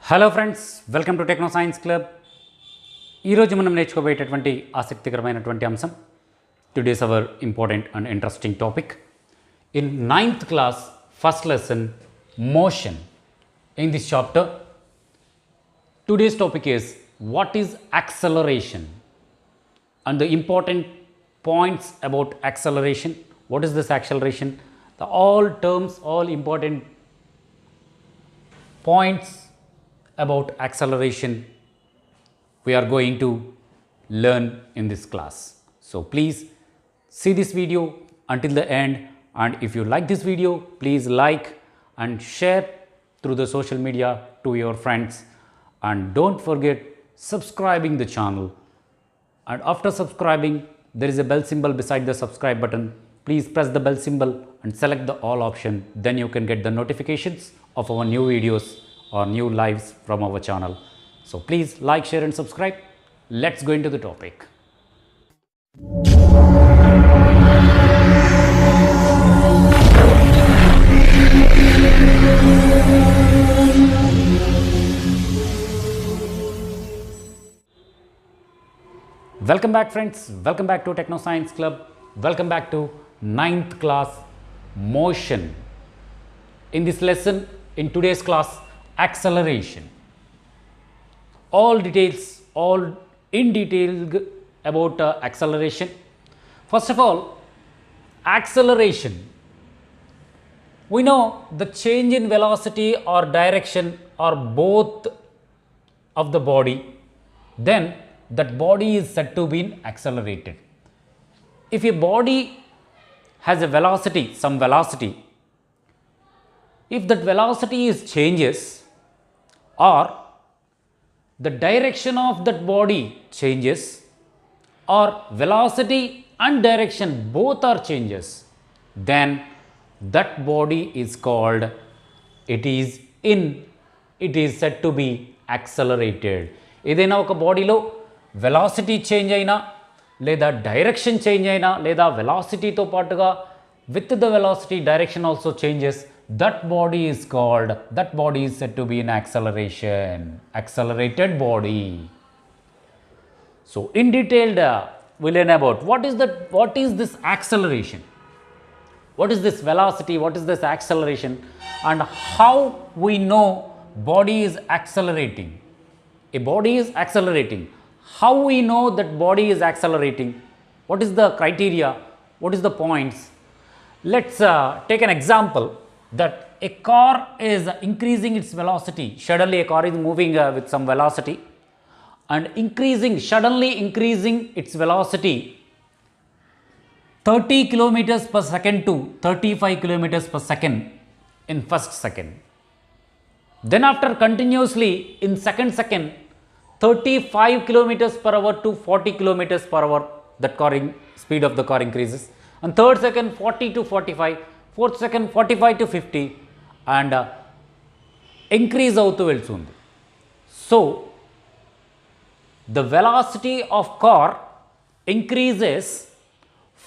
Hello friends, welcome to techno science club. ఈరోజు మనం నేర్చుకోబోయేటటువంటి ఆసక్తికరమైనటువంటి అంశం today's hour important and interesting topic in 9th class first lesson motion. In this chapter today's topic is what is acceleration and the important points about acceleration. What is this acceleration? The all terms, all important points about acceleration we are going to learn in this class. So please see this video until the end, and if you like this video, please like and share through the social media to your friends, and don't forget subscribing the channel. And after subscribing, there is a bell symbol beside the subscribe button. Please press the bell symbol and select the all option. Then you can get the notifications of our new videos or new lives from our channel. So please like, share and subscribe. Let's go into the topic. Welcome back friends, welcome back to Techno Science Club, welcome back to 9th class motion. In this lesson, in today's class, acceleration. All details, all in detail about acceleration. First of all, acceleration. We know the change in velocity or direction or both of the body, then that body is said to be accelerated. If a body has a velocity, some velocity, if that velocity is changes or the direction of that body changes or velocity and direction both are changes, then that body is called, it is said to be accelerated. ఏదైనా ఒక బాడీలో velocity change అయినా లేదా direction change అయినా లేదా వెలాసిటీతో పాటుగా with the velocity direction also changes, that body is called, that body is said to be in acceleration, accelerated body. So in detail we'll learn about what is this acceleration, what is this velocity, what is this acceleration, and how we know body is accelerating. A body is accelerating. How we know that body is accelerating? What is the criteria? What is the points? Let's take an example that a car is increasing its velocity. Suddenly a car is moving with some velocity and suddenly increasing its velocity 30 kilometers per second to 35 kilometers per second in first second. Then after continuously in second 35 kilometers per hour to 40 kilometers per hour, that speed of the car increases, and third second 40 to 45, fourth second 45 to 50, and increase అవుతూ వెళ్తుంది. So the velocity of car increases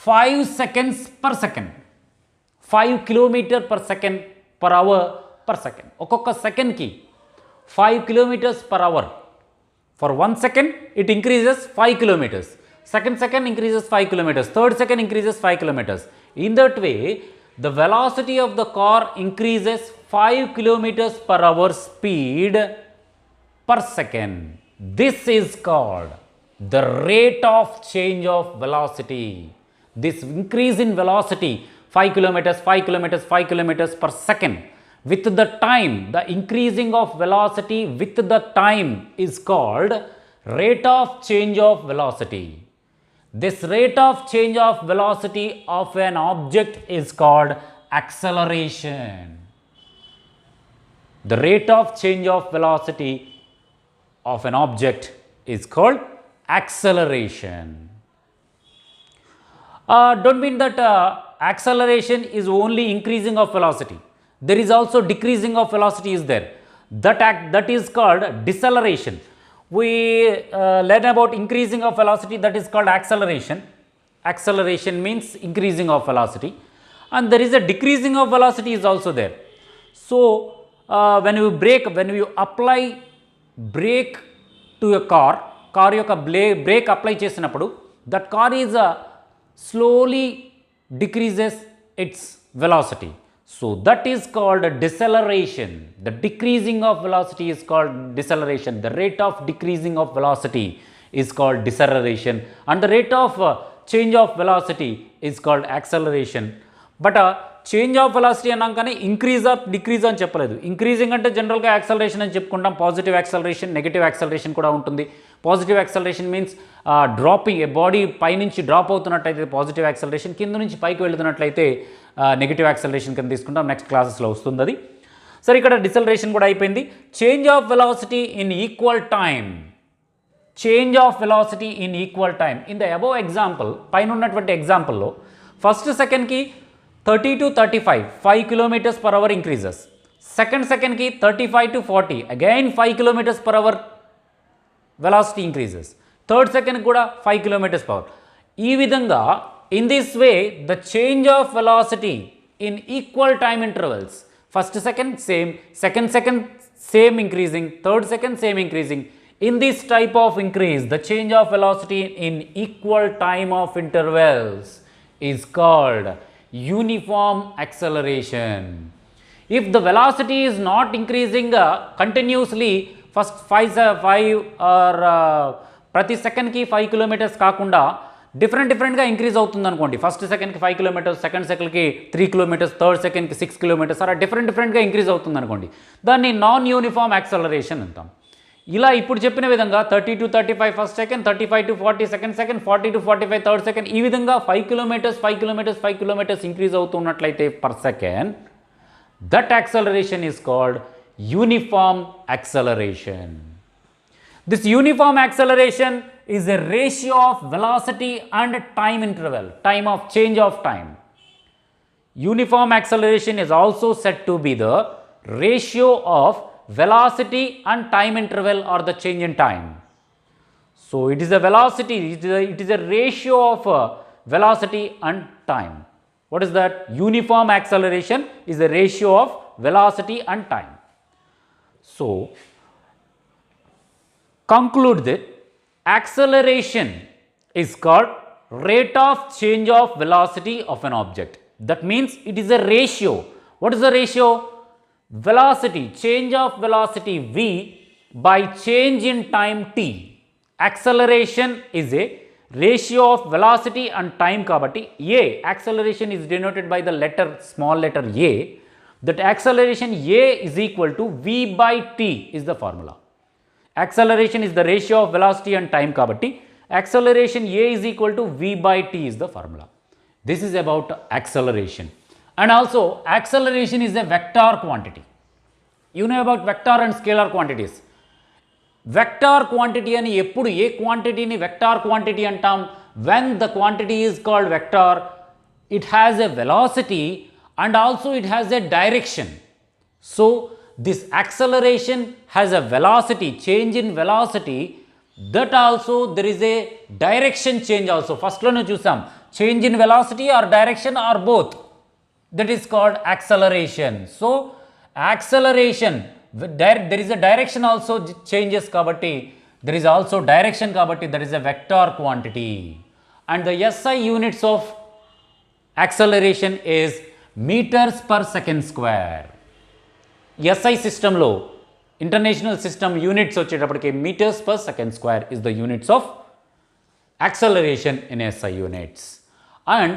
5 seconds per second, 5 kilometer per second per hour per second. ఒక్కొక్క సెకండ్కి 5 kilometers per hour. For 1 second it increases 5 kilometers, second increases 5 kilometers, third second increases 5 kilometers. In that way the velocity of the car increases 5 kilometers per hour speed per second. This is called the rate of change of velocity. This increase in velocity 5 kilometers, 5 kilometers, 5 kilometers per second with the time, the increasing of velocity with the time is called rate of change of velocity. This rate of change of velocity of an object is called acceleration. The rate of change of velocity of an object is called acceleration. Don't mean that acceleration is only increasing of velocity. There is also decreasing of velocity is there. That is called deceleration. We learn about increasing of velocity, that is called acceleration. Acceleration means increasing of velocity, and there is a decreasing of velocity is also there. So when you apply break to a car యొక్క break apply చేసినప్పుడు that car is slowly decreases its velocity. So that is called deceleration. The decreasing of velocity is called deceleration. The rate of decreasing of velocity is called deceleration and the rate of change of velocity is called acceleration. But change of velocity అన్నాకనే increase of decrease అని చెప్పలేదు. Increasing అంటే జనరల్గా acceleration అని చెప్పుకుంటాం. Positive acceleration, negative acceleration కూడా ఉంటుంది. Positive acceleration means dropping, ఏ body పైనుంచి డ్రాప్ అవుతున్నట్లయితే పాజిటివ్ యాక్సలరేషన్, కింద నుంచి పైకి వెళుతున్నట్లయితే నెగిటివ్ యాక్సలరేషన్ కింద తీసుకుంటాం. నెక్స్ట్ క్లాసెస్లో వస్తుంది అది. సరే, ఇక్కడ డిసెలరేషన్ కూడా అయిపోయింది. Change of velocity in equal time. Change of velocity in equal time. In the above example, పైన ఉన్నటువంటి ఎగ్జాంపుల్లో ఫస్ట్ సెకండ్కి 30 to 35, 5 kilometers per hour increases. Second ki 35 to 40, again 5 kilometers per hour velocity increases. Third second kuda 5 kilometers per hour. Ee vidhanga, in this way, the change of velocity in equal time intervals. First second same, second same increasing, third second same increasing. In this type of increase, the change of velocity in equal time of intervals is called uniform acceleration. If the velocity is not increasing continuously, first 5 or ప్రతి సెకండ్కి 5 kilometers కాకుండా డిఫరెంట్గా increase అవుతుంది అనుకోండి. First సెకండ్కి 5 kilometers, second సెకండ్కి 3 kilometers, third సెకండ్కి 6 kilometers, అలా డిఫరెంట్గా ఇంక్రీజ్ అవుతుంది అనుకోండి. దాన్ని నాన్ యూనిఫామ్ యాక్సలరేషన్ అంటాం. ఇలా ఇప్పుడు చెప్పిన విధంగా 30 to 35 first second, 35 to 40 second second, 40 to 45 third second, ఈ విధంగా 5 kilometers ఇంక్రీజ్ అవుతున్నట్లయితే per second, that acceleration is called uniform acceleration. This uniform acceleration is a ratio of velocity and time interval, time of change of time. Uniform acceleration is also said to be the ratio of velocity and time interval or the change in time. So it is a velocity, it is a ratio of velocity and time. What is that? Uniform acceleration is a ratio of velocity and time. So conclude that acceleration is called rate of change of velocity of an object. That means it is a ratio. What is the ratio? Velocity, change of velocity v by change in time t. Acceleration is a ratio of velocity and time kabatti a, acceleration is denoted by the letter, small letter a. That acceleration a is equal to v by t is the formula. Acceleration is the ratio of velocity and time kabatti acceleration a is equal to v by t is the formula. This is about acceleration. And also acceleration is a vector quantity. You know about vector and scalar quantities. Vector quantity ani eppudu A quantity ni vector quantity antam? When the quantity is called vector, it has a velocity and also it has a direction. So this acceleration has a velocity, change in velocity, that also there is a direction change also. First lo chusam, change in velocity or direction or both. That is called acceleration. So acceleration, there is a direction also changes kabatti, there is also direction kabatti, that is a vector quantity. And the SI units of acceleration is meters per second square. SI system lo, international system units వచ్చేటప్పటికి meters per second square is the units of acceleration in SI units. And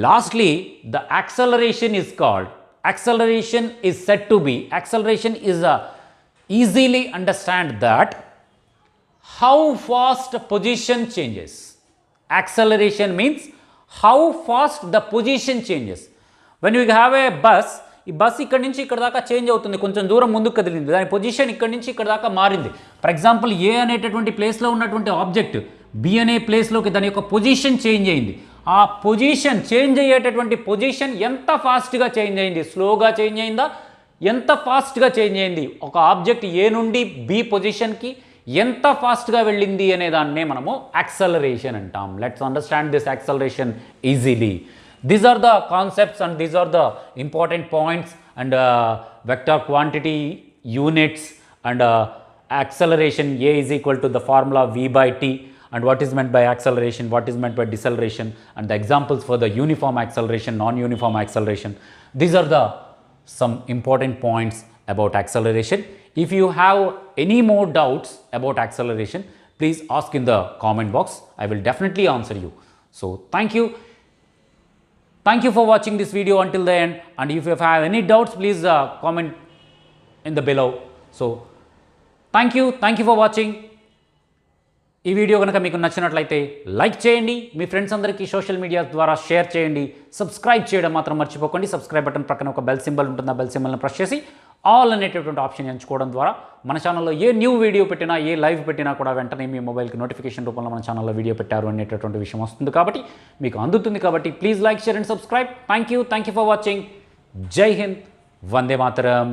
lastly, the acceleration is called, acceleration is said to be, acceleration is a easily understand that how fast position changes. Acceleration means how fast the position changes. When you have a bus, ఈ bus ఇక్కడ నుంచి ఇక్కడ దాకా change అవుతుంది, కొంచెం దూరం ముందుకు కదిలింది, దాని పొజిషన్ ఇక్కడ నుంచి ఇక్కడ దాకా మారింది. ఫర్ ఎగ్జాంపుల్ ఏ అనేటటువంటి ప్లేస్లో ఉన్నటువంటి ఆబ్జెక్ట్ బి అనే ప్లేస్లోకి దాని యొక్క పొజిషన్ చేంజ్ అయింది. ఆ పొజిషన్ చేంజ్ అయ్యేటటువంటి పొజిషన్ ఎంత ఫాస్ట్గా చేంజ్ అయింది, స్లోగా చేంజ్ అయిందా, ఎంత ఫాస్ట్గా చేంజ్ అయింది, ఒక ఆబ్జెక్ట్ ఏ నుండి బి పొజిషన్కి ఎంత ఫాస్ట్గా వెళ్ళింది అనే దాన్నే మనము యాక్సలరేషన్ అంటాం. Let's understand this acceleration easily. These are the concepts and these are the important points and vector quantity units and acceleration A is equal to the formula V by T, and what is meant by acceleration, what is meant by deceleration, and the examples for the uniform acceleration, non-uniform acceleration. These are the some important points about acceleration. If you have any more doubts about acceleration, please ask in the comment box. I will definitely answer you. So thank you. Thank you for watching this video until the end, and if you have any doubts, please comment in the below. So thank you for watching. ఈ video కనుక మీకు నచ్చినట్లయితే like చేయండి, మీ friends అందరికీ social media ద్వారా share చేయండి, subscribe చేయడం మాత్రం మర్చిపోకండి. సబ్స్క్రైబ్ బటన్ పక్కన ఒక బెల్ సింబల్ ఉంటుంది, ఆ బెల్ సింబల్ని ప్రెస్ చేసి ఆల్ అనేటటువంటి ఆప్షన్ ఎంచుకోవడం ద్వారా మన ఛానల్లో ఏ న్యూ వీడియో పెట్టినా, ఏ లైవ్ పెట్టినా కూడా వెంటనే మీ మొబైల్కి నోటిఫికేషన్ రూపంలో మన ఛానల్లో వీడియో పెట్టారు అనేటటువంటి విషయం వస్తుంది, కాబట్టి మీకు అందుతుంది. కాబట్టి please like, share and subscribe. Thank you for watching. జై హింద్, వందే మాతరం.